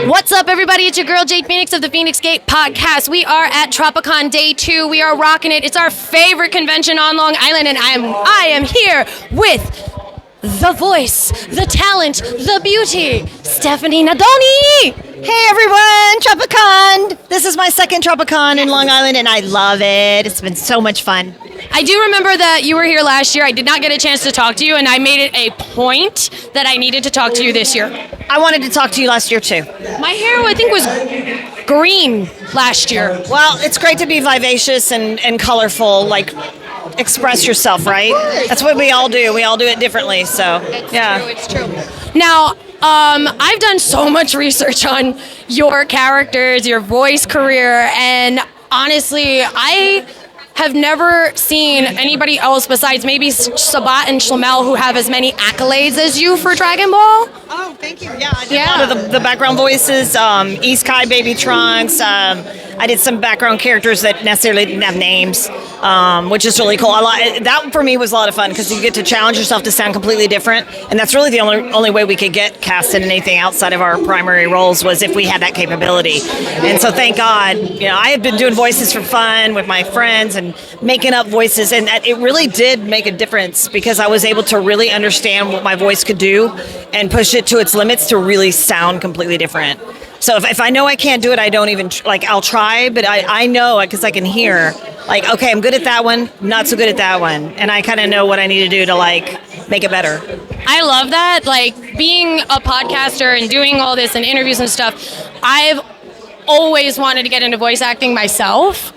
What's up, everybody? It's your girl, Jade Phoenix of the Phoenix Gate Podcast. We are at Tropic Con Day 2. We are rocking it. It's our favorite convention on Long Island, and I am here with the voice, the talent, the beauty, Stephanie Nadolny. Hey everyone, Tropic Con. This is my second Tropic Con in Long Island, and I love it. It's been so much fun. I do remember that you were here last year. I did not get a chance to talk to you, and I made it a point that I needed to talk to you this year. I wanted to talk to you last year too. My hair, I think, was green last year. Well, it's great to be vivacious and colorful, like express yourself, right? That's what we all do. We all do it differently, so yeah. It's true. Now, I've done so much research on your characters, your voice career, and honestly, I have never seen anybody else besides maybe Sabat and Shlamel who have as many accolades as you for Dragon Ball. Oh, thank you. Yeah, I did a lot of the background voices, East Kai, Baby Trunks. I did some background characters that necessarily didn't have names, which is really cool. That for me was a lot of fun because you get to challenge yourself to sound completely different, and that's really the only way we could get cast in anything outside of our primary roles was if we had that capability. And so thank God, I had been doing voices for fun with my friends and making up voices, and it really did make a difference because I was able to really understand what my voice could do and push it to its limits to really sound completely different. So if I know I can't do it, I don't even, I'll try, but I know because I can hear, okay, I'm good at that one, not so good at that one. And I kind of know what I need to do to, make it better. I love that. Being a podcaster and doing all this and interviews and stuff, I've always wanted to get into voice acting myself.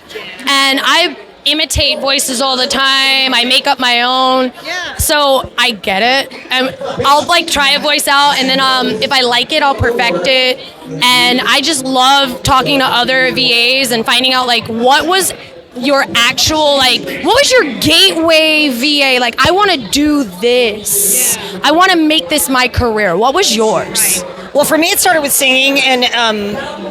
And I imitate voices all the time. I make up my own. Yeah. So I get it. And I'll try a voice out, and then if I like it, I'll perfect it. And I just love talking to other VAs and finding out what was your actual what was your gateway VA? I want to do this. Yeah. I want to make this my career. What was yours? Right. Well, for me, it started with singing, and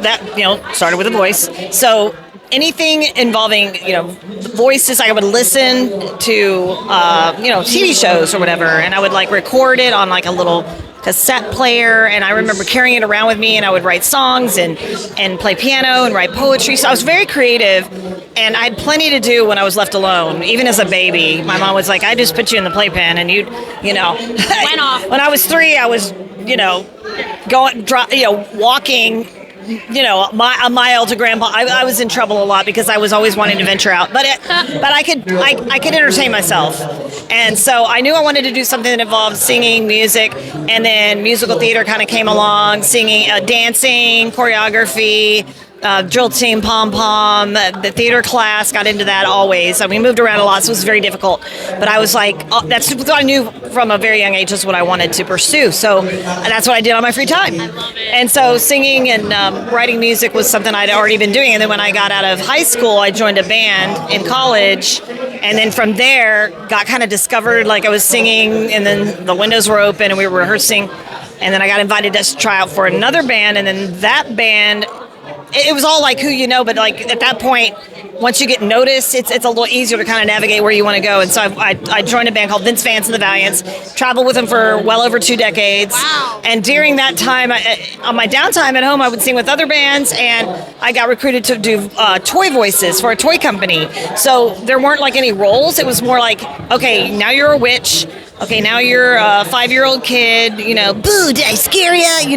that started with a voice. So anything involving, voices, I would listen to, TV shows or whatever, and I would record it on a little cassette player, and I remember carrying it around with me, and I would write songs and play piano and write poetry. So I was very creative, and I had plenty to do when I was left alone, even as a baby. My mom was like, I just put you in the playpen, and went off. When I was 3, I was, walking a mile to Grandpa. I was in trouble a lot because I was always wanting to venture out, but I could entertain myself, and so I knew I wanted to do something that involved singing, music, and then musical theater kind of came along, singing, dancing, choreography. Drill team, pom-pom, the theater class, got into that always. We moved around a lot, so it was very difficult. But I was that's what I knew from a very young age is what I wanted to pursue. So that's what I did on my free time. I love it. And so singing and writing music was something I'd already been doing. And then when I got out of high school, I joined a band in college. And then from there, got kind of discovered I was singing, and then the windows were open and we were rehearsing. And then I got invited to try out for another band, and then that band, it was all who you know, but at that point, once you get noticed, it's a little easier to kind of navigate where you want to go. And so I joined a band called Vince Vance and the Valiants, traveled with them for well over 2 decades. Wow. And during that time, on my downtime at home, I would sing with other bands, and I got recruited to do toy voices for a toy company. So there weren't any roles. It was more okay, now you're a witch. Okay, now you're a 5-year-old kid, boo, did I scare you?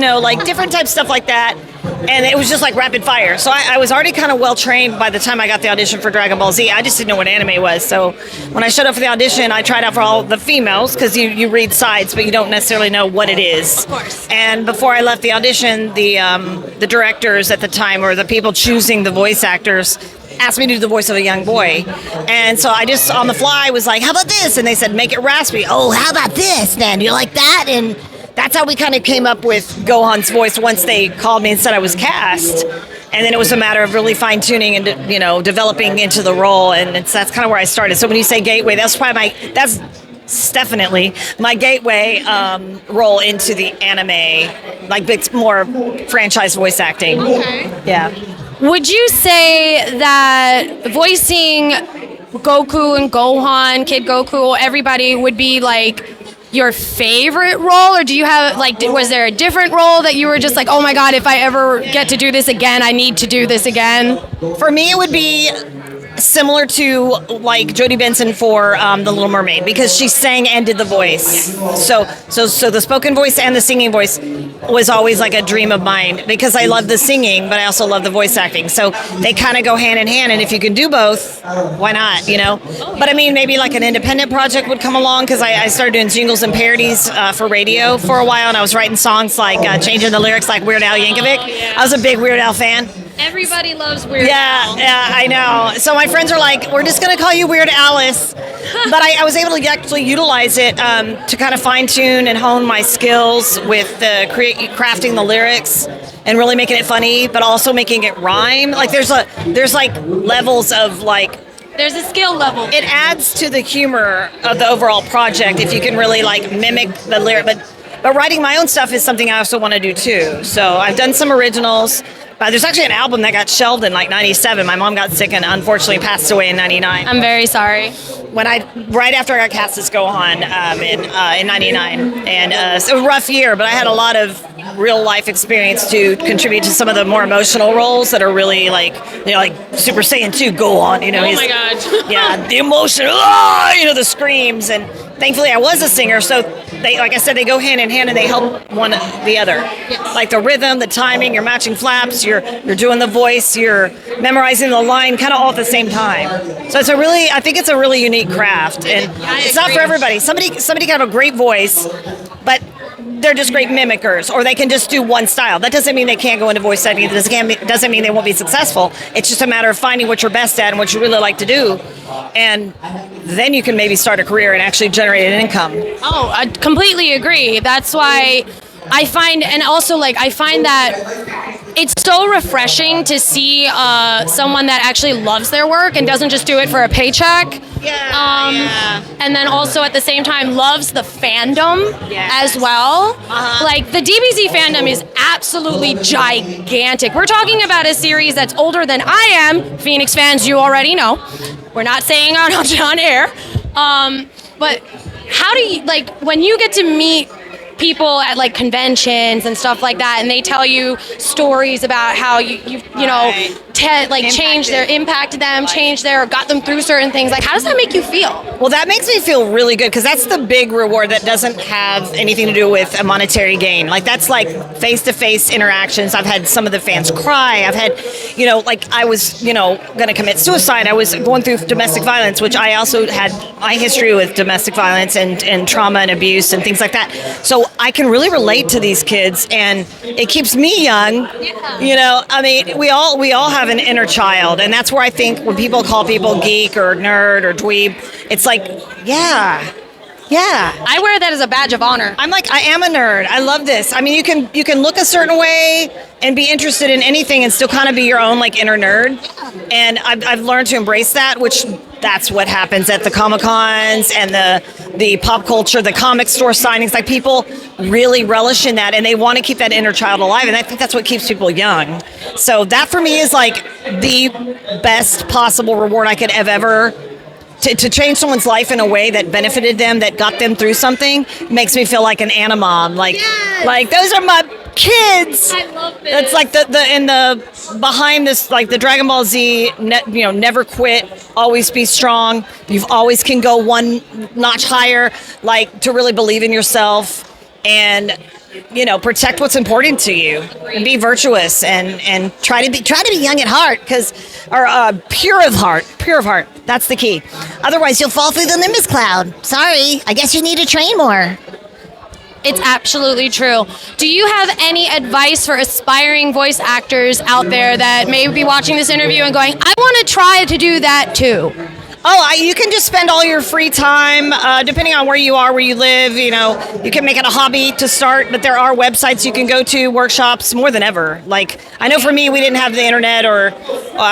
Different type stuff like that. And it was just rapid fire. So I was already kind of well trained by the time I got the audition for Dragon Ball Z. I just didn't know what anime was. So when I showed up for the audition, I tried out for all the females because you read sides, but you don't necessarily know what it is. Of course. And before I left the audition, the directors at the time, or the people choosing the voice actors, asked me to do the voice of a young boy. And so I just, on the fly, was like, how about this? And they said, make it raspy. Oh, how about this then? You like that? And that's how we kind of came up with Gohan's voice once they called me and said I was cast. And then it was a matter of really fine-tuning and, developing into the role. And that's kind of where I started. So when you say gateway, that's definitely my gateway role into the anime, more franchise voice acting. Okay. Yeah. Would you say that voicing Goku and Gohan, Kid Goku, everybody would be your favorite role, or do you have like, was there a different role that you were just like, oh my God, if I ever get to do this again, I need to do this again? For me, it would be similar to like Jodie Benson for The Little Mermaid, because she sang and did the voice. So the spoken voice and the singing voice was always like a dream of mine, because I love the singing, but I also love the voice acting. So they kind of go hand in hand, and if you can do both, why not? You know. But I mean, maybe like an independent project would come along, because I started doing jingles and parodies for radio for a while, and I was writing songs like changing the lyrics like Weird Al Yankovic. I was a big Weird Al fan. Everybody loves Weird Al. Yeah, I know. So my friends are like, we're just going to call you Weird Alice. But I was able to actually utilize it to kind of fine tune and hone my skills with crafting the lyrics and really making it funny, but also making it rhyme. Like there's like levels of like, there's a skill level. It adds to the humor of the overall project if you can really like mimic the lyric. But writing my own stuff is something I also want to do too. So I've done some originals. There's actually an album that got shelved in like 97. My mom got sick and unfortunately passed away in 99. I'm very sorry. Right after I got cast as Gohan in 99. And it was a rough year, but I had a lot of real life experience to contribute to some of the more emotional roles that are really like, you know, like Super Saiyan 2 Gohan, you know. Oh my God. Yeah, the emotion, you know, the screams. And thankfully I was a singer, so they, like I said, they go hand in hand and they help one the other. Yes. Like the rhythm, the timing, you're matching flaps, you're doing the voice, you're memorizing the line, kind of all at the same time. So I think it's a really unique craft, and it's not for everybody. Somebody can have a great voice, but they're just great mimickers, or they can just do one style. That doesn't mean they can't go into voice acting. It doesn't mean they won't be successful. It's just a matter of finding what you're best at and what you really like to do, and then you can maybe start a career and actually generate an income. Oh, I completely agree. That's why I find that it's so refreshing to see someone that actually loves their work and doesn't just do it for a paycheck. Yeah. And then also at the same time loves the fandom as well. Like the DBZ fandom is absolutely gigantic. We're talking about a series that's older than I am. Phoenix fans, you already know. We're not saying on air. But how do you, like, when you get to meet people at like conventions and stuff like that, and they tell you stories about how you know, impacted them, got them through certain things. Like, how does that make you feel? Well, that makes me feel really good, because that's the big reward that doesn't have anything to do with a monetary gain. Like, that's like face-to-face interactions. I've had some of the fans cry. I've had, you know, like I was, you know, going to commit suicide. I was going through domestic violence, which I also had my history with domestic violence and trauma and abuse and things like that. So I can really relate to these kids, and it keeps me young. Yeah. You know, I mean, we all have an inner child, and that's where I think when people call people geek or nerd or dweeb, it's like, yeah. I wear that as a badge of honor. I'm like, I am a nerd. I love this. I mean, you can look a certain way and be interested in anything and still kind of be your own like inner nerd. And I've learned to embrace that, which that's what happens at the Comic-Cons and the pop culture, the comic store signings. Like, people really relish in that, and they want to keep that inner child alive. And I think that's what keeps people young. So that for me is like the best possible reward I could have ever. To change someone's life in a way that benefited them, that got them through something, makes me feel like an animom. Like, like those are my kids. I love this. It's like the behind this, like the Dragon Ball Z, never quit, always be strong. You always can go one notch higher. Like, to really believe in yourself and, you know, protect what's important to you, and be virtuous, and try to be young at heart, or pure of heart. That's the key. Otherwise, you'll fall through the Nimbus cloud. Sorry, I guess you need to train more. It's absolutely true. Do you have any advice for aspiring voice actors out there that may be watching this interview and going, I want to try to do that too? You can just spend all your free time, depending on where you are, where you live. You know, you can make it a hobby to start, but there are websites you can go to, workshops, more than ever. Like, I know for me, we didn't have the internet, or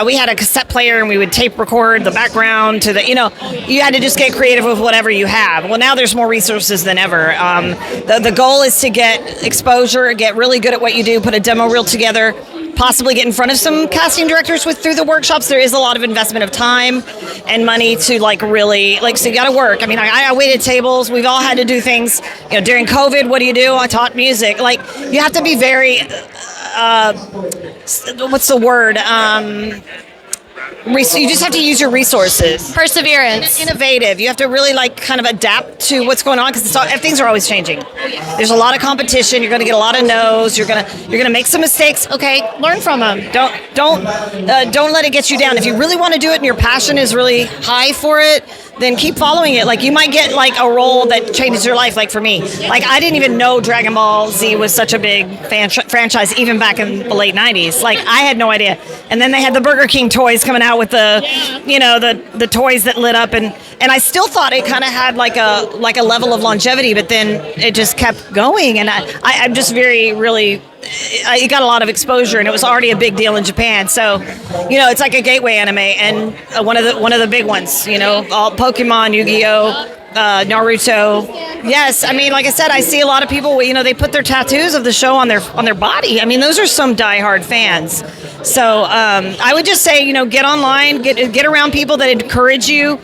we had a cassette player and we would tape record the background to the, you know, you had to just get creative with whatever you have. Well, now there's more resources than ever. The goal is to get exposure, get really good at what you do, put a demo reel together, possibly get in front of some casting directors through the workshops. There is a lot of investment of time and money to really so you got to work. I mean, I waited tables. We've all had to do things. During COVID, what do? I taught music. You have to be very what's the word? You just have to use your resources. Perseverance. Innovative. You have to really kind of adapt to what's going on because things are always changing. There's a lot of competition. You're going to get a lot of no's. You're gonna make some mistakes. Okay, learn from them. Don't let it get you down. If you really want to do it and your passion is really high for it, then keep following it. You might get a role that changes your life. For me, I didn't even know Dragon Ball Z was such a big franchise even back in the late 90s. I had no idea. And then they had the Burger King toys coming out with the toys that lit up, and I still thought it kind of had a level of longevity, but then it just kept going, and I'm just it got a lot of exposure, and it was already a big deal in Japan. So, it's like a gateway anime, and one of the big ones. All Pokemon, Yu-Gi-Oh, Naruto. Yes, I mean, like I said, I see a lot of people. They put their tattoos of the show on their body. I mean, those are some diehard fans. So I would just say, get online, get around people that encourage you.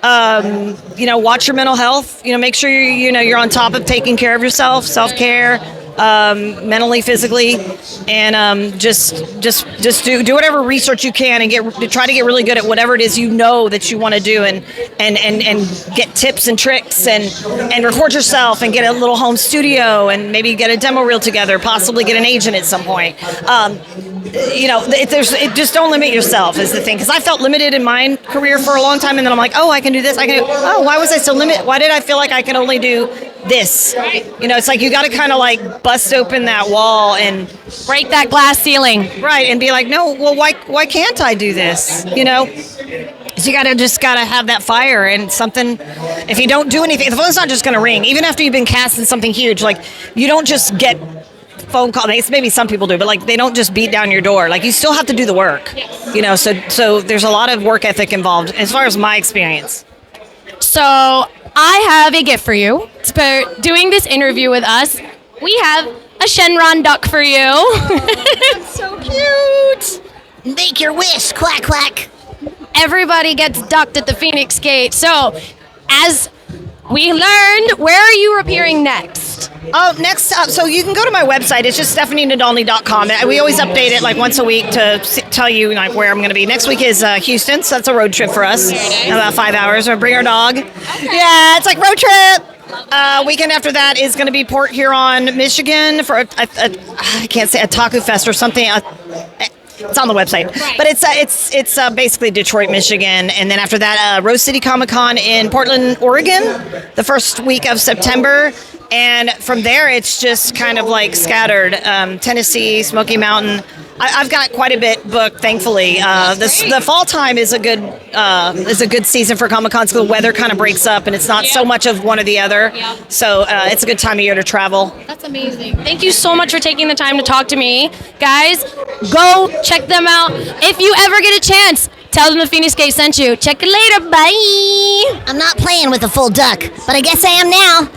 Watch your mental health. Make sure you're on top of taking care of yourself, self-care. Mentally, physically, and just do whatever research you can and try to get really good at whatever it is that you want to do, and get tips and tricks and record yourself and get a little home studio and maybe get a demo reel together, possibly get an agent at some point. Just don't limit yourself is the thing, because I felt limited in my career for a long time, and then I'm like, oh, I can do this, why was I so limited? Why did I feel like I could only do this? It's you got to kind of bust open that wall and break that glass ceiling, right, and be like, no, well, why can't I do this? So you gotta have that fire and something. If you don't do anything, the phone's not just gonna ring. Even after you've been cast in something huge, you don't just get phone call. Maybe some people do, but they don't just beat down your door. You still have to do the work. So there's a lot of work ethic involved as far as my experience. So I have a gift for you for doing this interview with us. We have a Shenron duck for you. That's so cute. Make your wish, quack quack. Everybody gets ducked at the Phoenix Gate. So, as we learned, where are you appearing next? Next up, so you can go to my website. It's just stephanienadolny.com. We always update it once a week to tell you where I'm going to be. Next week is Houston, so that's a road trip for us. About 5 hours. We'll bring our dog. Okay. Yeah, it's road trip. Weekend after that is going to be Port Huron, Michigan for I can't say a Taco Fest or something. It's on the website, right. But it's basically Detroit, Michigan, and then after that, Rose City Comic Con in Portland, Oregon, the first week of September, and from there it's just kind of scattered. Tennessee, Smoky Mountain. I've got quite a bit booked, thankfully. The fall time is a good season for Comic Con because the weather kind of breaks up and it's not so much of one or the other. So it's a good time of year to travel. That's amazing. Thank you so much for taking the time to talk to me. Guys, go check them out. If you ever get a chance, tell them the Phoenix Gate sent you. Check it later. Bye. I'm not playing with a full duck, but I guess I am now.